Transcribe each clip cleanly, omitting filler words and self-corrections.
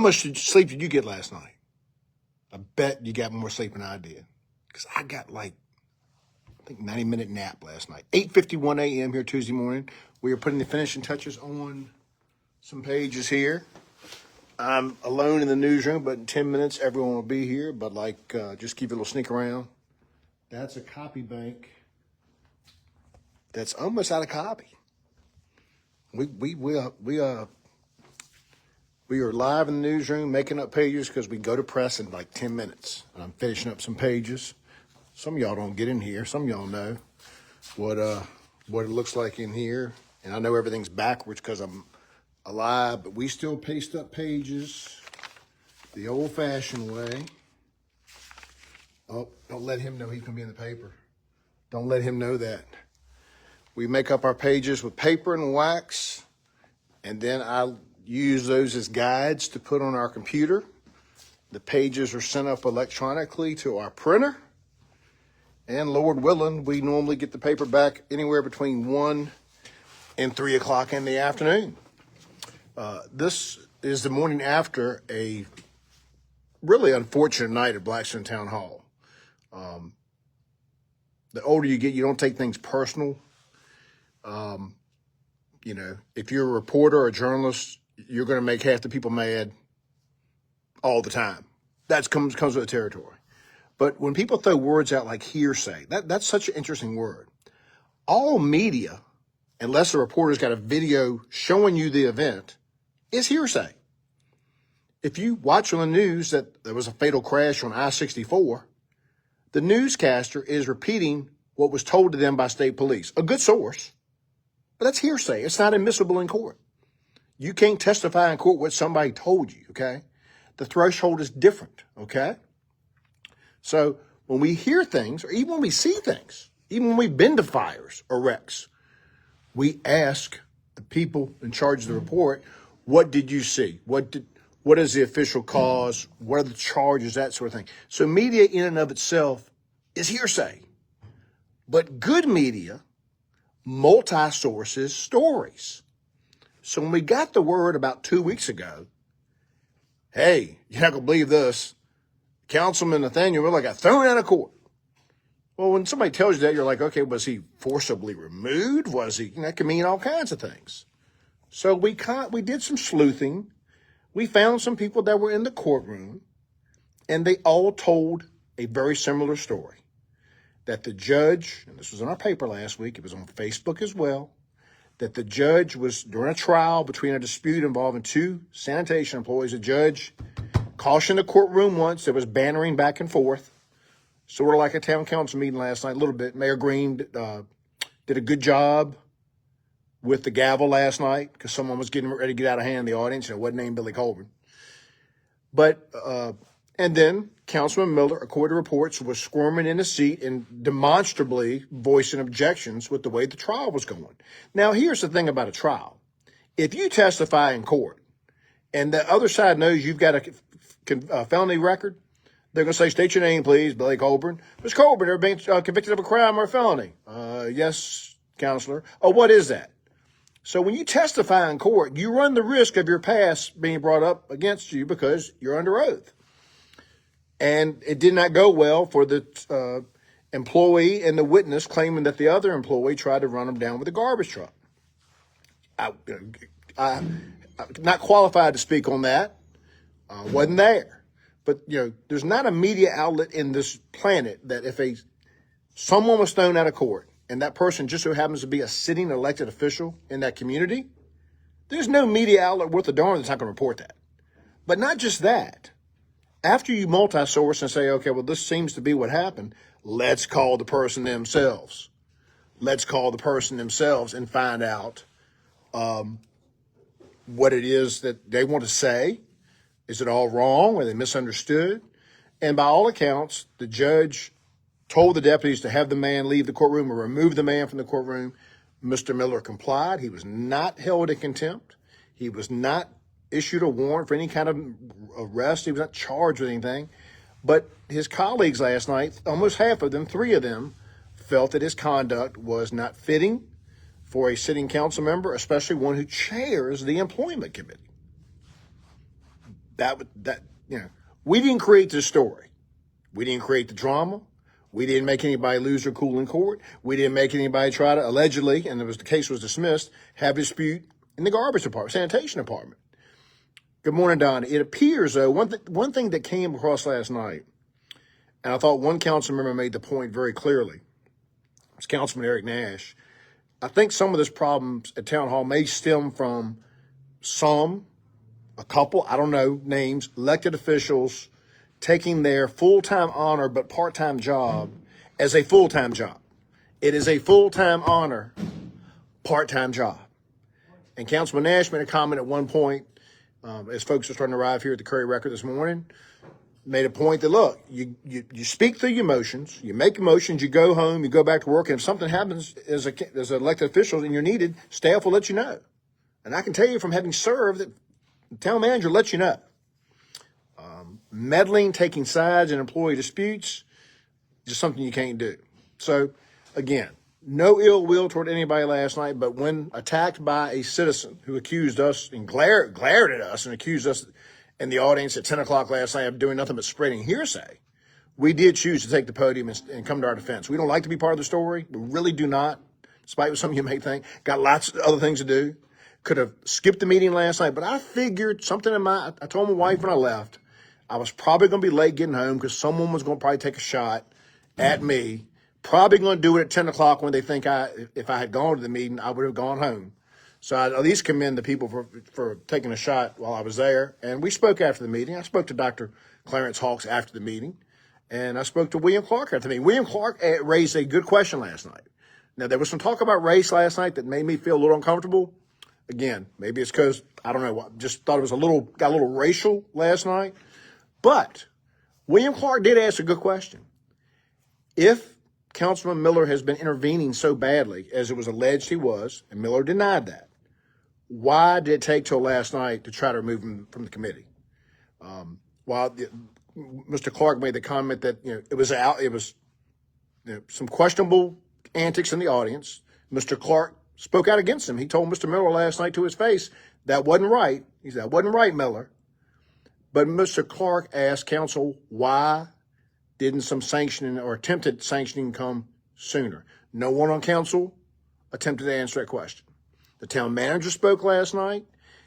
much sleep did you get last night? I bet you got more sleep than I did. Because I got I think 90-minute nap last night. 8:51 a.m. here Tuesday morning. We are putting the finishing touches on some pages here. I'm alone in the newsroom, but in 10 minutes, everyone will be here. But just keep a little sneak around. That's a copy bank that's almost out of copy. We are live in the newsroom making up pages because we go to press in 10 minutes. And I'm finishing up some pages. Some of y'all don't get in here. Some of y'all know what it looks like in here. And I know everything's backwards because I'm alive, but we still paste up pages the old-fashioned way. Oh, don't let him know he's going to be in the paper. Don't let him know that. We make up our pages with paper and wax, and then I use those as guides to put on our computer. The pages are sent up electronically to our printer, and Lord willing, we normally get the paper back anywhere between 1 and 3 o'clock in the afternoon. This is the morning after a really unfortunate night at Blackstone Town Hall. The older you get, you don't take things personal. If you're a reporter or a journalist, you're going to make half the people mad all the time. That comes with the territory. But when people throw words out like hearsay, that's such an interesting word. All media, unless a reporter's got a video showing you the event, is hearsay. If you watch on the news that there was a fatal crash on I-64, the newscaster is repeating what was told to them by state police. A good source, but that's hearsay. It's not admissible in court. You can't testify in court what somebody told you, okay? The threshold is different, okay? So when we hear things, or even when we see things, even when we've been to fires or wrecks, we ask the people in charge of the report, what did you see? What is the official cause? What are the charges? That sort of thing. So media in and of itself is hearsay. But good media multi-sources stories. So when we got the word about 2 weeks ago, hey, you're not going to believe this, Councilman Nathaniel Miller got thrown out of court. Well, when somebody tells you that, you're like, okay, was he forcibly removed? Was he? That can mean all kinds of things. So we did some sleuthing. We found some people that were in the courtroom, and they all told a very similar story. That the judge, and this was in our paper last week, it was on Facebook as well, that the judge was, during a trial between a dispute involving two sanitation employees, a judge cautioned the courtroom once. There was bantering back and forth, sort of like a town council meeting last night, a little bit. Mayor Green did a good job with the gavel last night because someone was getting ready to get out of hand in the audience, and it wasn't named Billy Colburn. But, and then Councilman Miller, according to reports, was squirming in his seat and demonstrably voicing objections with the way the trial was going. Now, here's the thing about a trial. If you testify in court and the other side knows you've got a felony record, they're going to say, state your name, please, Billy Colburn. Ms. Colburn, ever been convicted of a crime or a felony? Yes, Counselor. Oh, what is that? So when you testify in court, you run the risk of your past being brought up against you because you're under oath. And it did not go well for the employee and the witness claiming that the other employee tried to run him down with a garbage truck. I'm not qualified to speak on that. Wasn't there. But, there's not a media outlet in this planet that if someone was thrown out of court and that person just so happens to be a sitting elected official in that community, there's no media outlet worth a darn that's not going to report that. But not just that. After you multi-source and say, okay, well, this seems to be what happened, let's call the person themselves. Let's call the person themselves and find out what it is that they want to say. Is it all wrong? Are they misunderstood? And by all accounts, the judge told the deputies to have the man leave the courtroom or remove the man from the courtroom. Mr. Miller complied. He was not held in contempt. He was not issued a warrant for any kind of arrest. He was not charged with anything. But his colleagues last night, almost half of them, 3 of them, felt that his conduct was not fitting for a sitting council member, especially one who chairs the employment committee. we didn't create this story. We didn't create the drama. We didn't make anybody lose their cool in court. We didn't make anybody try to allegedly, and the case was dismissed, have a dispute in the garbage department, sanitation department. Good morning, Don. It appears, though, one thing that came across last night, and I thought one council member made the point very clearly, it's Councilman Eric Nash. I think some of this problems at Town Hall may stem from a couple, I don't know, names, elected officials taking their full-time honor but part-time job as a full-time job. It is a full-time honor, part-time job. And Councilman Nash made a comment at one point, as folks are starting to arrive here at the Courier-Record this morning, made a point that, look, you speak through your emotions, you make emotions, you go home, you go back to work, and if something happens as an elected official and you're needed, staff will let you know. And I can tell you from having served that the town manager lets you know. Meddling, taking sides in employee disputes, just something you can't do. So, again, no ill will toward anybody last night, but when attacked by a citizen who accused us and glared at us and accused us in the audience at 10 o'clock last night of doing nothing but spreading hearsay, we did choose to take the podium and come to our defense. We don't like to be part of the story. We really do not, despite what some of you may think. Got lots of other things to do. Could have skipped the meeting last night, but I figured something I told my wife when I left, I was probably going to be late getting home because someone was going to probably take a shot at me. Probably going to do it at 10 o'clock when they think if I had gone to the meeting, I would have gone home. So I at least commend the people for taking a shot while I was there. And we spoke after the meeting. I spoke to Dr. Clarence Hawks after the meeting. And I spoke to William Clark after the meeting. William Clark raised a good question last night. Now, there was some talk about race last night that made me feel a little uncomfortable. Again, maybe it's because, I don't know, just thought it was got a little racial last night. But William Clark did ask a good question. If Councilman Miller has been intervening so badly, as it was alleged he was, and Miller denied that, why did it take till last night to try to remove him from the committee? Mr. Clark made the comment that it was some questionable antics in the audience. Mr. Clark spoke out against him. He told Mr. Miller last night to his face that wasn't right. He said, that wasn't right, Miller. But Mr. Clark asked council, why didn't some sanctioning or attempted sanctioning come sooner? No one on council attempted to answer that question. The town manager spoke last night.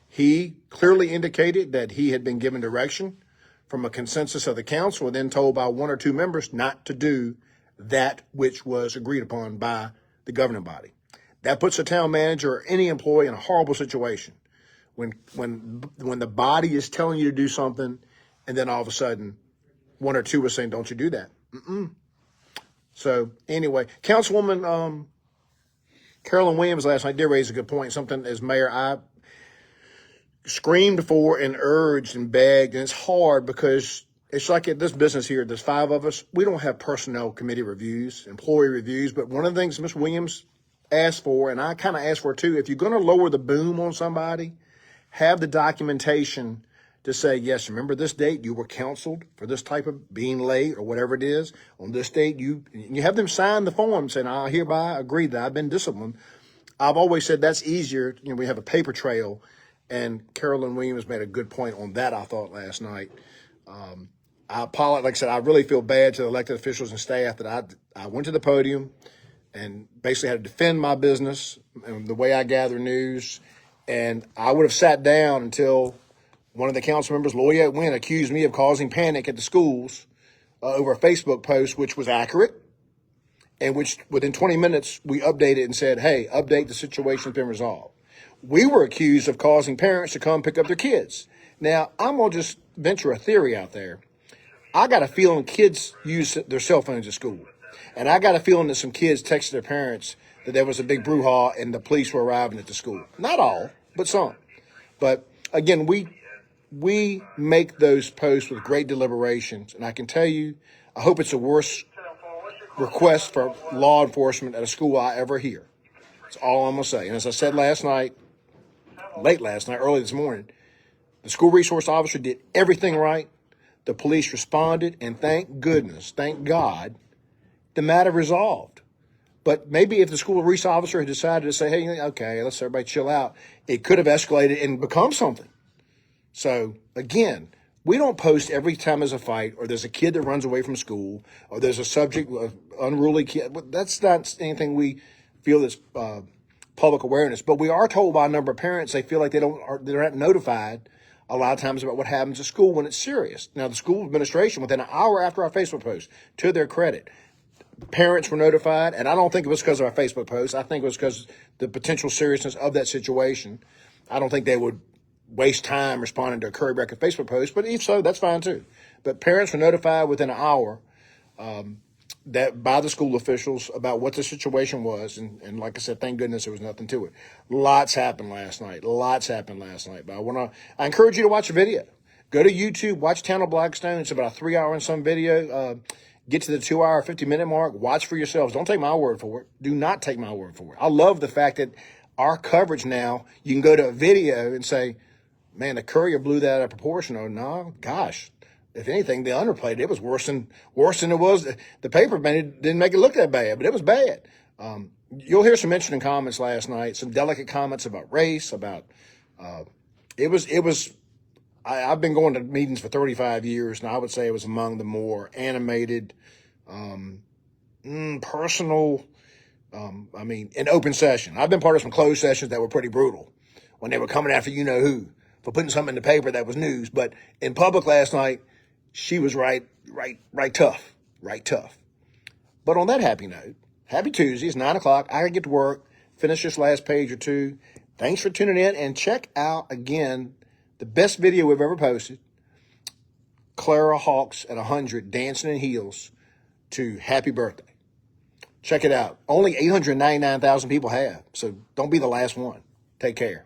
He clearly indicated that he had been given direction from a consensus of the council and then told by one or two members not to do that which was agreed upon by the governing body. That puts a town manager or any employee in a horrible situation. When the body is telling you to do something, and then all of a sudden, one or two are saying, "Don't you do that?" So anyway, Councilwoman Carolyn Williams last night did raise a good point. Something as mayor I screamed for and urged and begged, and it's hard because it's like at this business here. There's 5 of us. We don't have personnel committee reviews, employee reviews. But one of the things Ms. Williams asked for, and I kind of asked for too, if you're going to lower the boom on somebody, have the documentation to say, yes, remember this date you were counseled for this type of being late or whatever it is. On this date, you have them sign the form saying, I hereby agree that I've been disciplined. I've always said that's easier. We have a paper trail. And Carolyn Williams made a good point on that, I thought, last night. I apologize. Like I said, I really feel bad to the elected officials and staff that I went to the podium and basically had to defend my business and the way I gather news. And I would have sat down until one of the council members, Loya Wynn, accused me of causing panic at the schools over a Facebook post, which was accurate, and which within 20 minutes we updated and said, hey, update, the situation's been resolved. We were accused of causing parents to come pick up their kids. Now, I'm going to just venture a theory out there. I got a feeling kids use their cell phones at school. And I got a feeling that some kids texted their parents that there was a big brouhaha and the police were arriving at the school. Not all, but some. But again, we make those posts with great deliberations. And I can tell you, I hope it's the worst request for law enforcement at a school I ever hear. That's all I'm going to say. And as I said late last night, early this morning, the school resource officer did everything right. The police responded, and thank goodness, thank God, the matter resolved. But maybe if the school resource officer had decided to say, hey, okay, let's everybody chill out, it could have escalated and become something. So, again, We don't post every time there's a fight or there's a kid that runs away from school or there's a subject, unruly kid. That's not anything we feel that's public awareness. But we are told by a number of parents they feel like they're not notified a lot of times about what happens at school when it's serious. Now, the school administration, within an hour after our Facebook post, to their credit, parents were notified, and I don't think it was because of our Facebook post. I think it was because the potential seriousness of that situation. I don't think they would waste time responding to a Courier-Record Facebook post, but if so, that's fine too. But parents were notified within an hour that by the school officials about what the situation was, and like I said, thank goodness there was nothing to it. Lots happened last night. But I encourage you to watch a video. Go to YouTube, watch Town of Blackstone. It's about a 3-hour and some video. Get to the 2-hour, 50-minute mark. Watch for yourselves. Don't take my word for it. Do not take my word for it. I love the fact that our coverage now, you can go to a video and say, man, the Courier blew that out of proportion. Or no, gosh, if anything, they underplayed it. It was worse than it was. The paper didn't make it look that bad, but it was bad. You'll hear some interesting comments last night, some delicate comments about race, about I've been going to meetings for 35 years, and I would say it was among the more animated, personal, in open session. I've been part of some closed sessions that were pretty brutal when they were coming after you-know-who for putting something in the paper that was news. But in public last night, she was right tough. But on that happy note, happy Tuesday. It's 9 o'clock. I gotta get to work, finish this last page or two. Thanks for tuning in, and check out again the best video we've ever posted. Clara Hawks at 100 dancing in heels to Happy Birthday. Check it out. Only 899,000 people have, so don't be the last one. Take care.